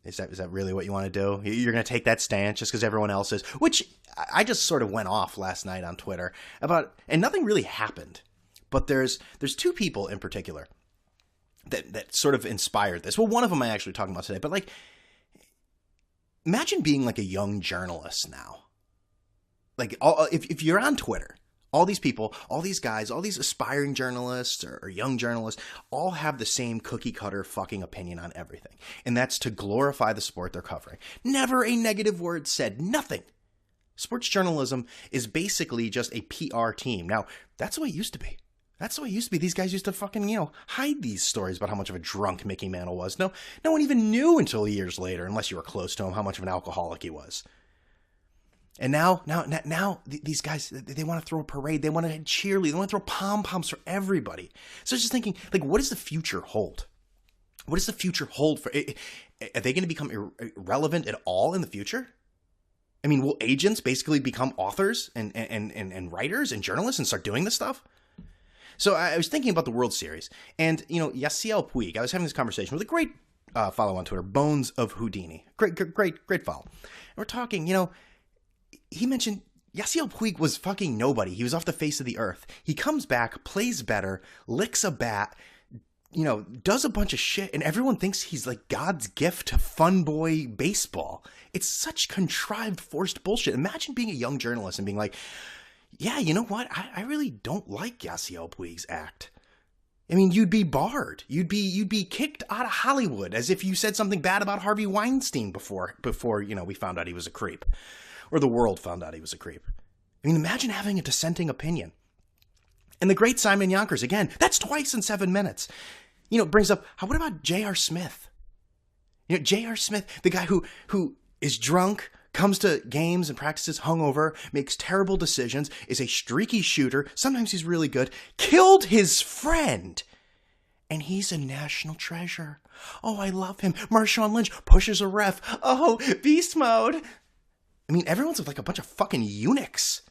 Is that really what you want to do? You're going to take that stance just because everyone else is? Which I just sort of went off last night on Twitter about, and nothing really happened. But there's two people in particular that sort of inspired this. Well, one of them I actually talking about today. But like, imagine being like a young journalist now. Like, if you're on Twitter, all these people, all these guys, all these aspiring journalists or young journalists all have the same cookie cutter fucking opinion on everything. And that's to glorify the sport they're covering. Never a negative word said. Nothing. Sports journalism is basically just a PR team. Now, that's the way it used to be. That's the way it used to be. These guys used to fucking, hide these stories about how much of a drunk Mickey Mantle was. No one even knew until years later, unless you were close to him, how much of an alcoholic he was. And now these guys, they want to throw a parade. They want to cheerlead. They want to throw pom-poms for everybody. So I was just thinking, like, what does the future hold? What does the future hold for? Are they going to become irrelevant at all in the future? I mean, will agents basically become authors and writers and journalists and start doing this stuff? So I was thinking about the World Series, and Yasiel Puig. I was having this conversation with a great follow on Twitter, Bones of Houdini. Great follow. And we're talking. He mentioned Yasiel Puig was fucking nobody. He was off the face of the earth. He comes back, plays better, licks a bat, does a bunch of shit, and everyone thinks he's like God's gift to fun boy baseball. It's such contrived, forced bullshit. Imagine being a young journalist and being like, yeah, you know what? I really don't like Yasiel Puig's act. I mean, you'd be barred. You'd be kicked out of Hollywood as if you said something bad about Harvey Weinstein before we found out he was a creep. Or the world found out he was a creep. I mean, imagine having a dissenting opinion. And the great Simon Yonkers, again, that's twice in 7 minutes. Brings up, what about J.R. Smith? J.R. Smith, the guy who is drunk, comes to games and practices hungover, makes terrible decisions, is a streaky shooter, sometimes he's really good, killed his friend. And he's a national treasure. Oh, I love him. Marshawn Lynch pushes a ref. Oh, beast mode. I mean, everyone's like a bunch of fucking eunuchs.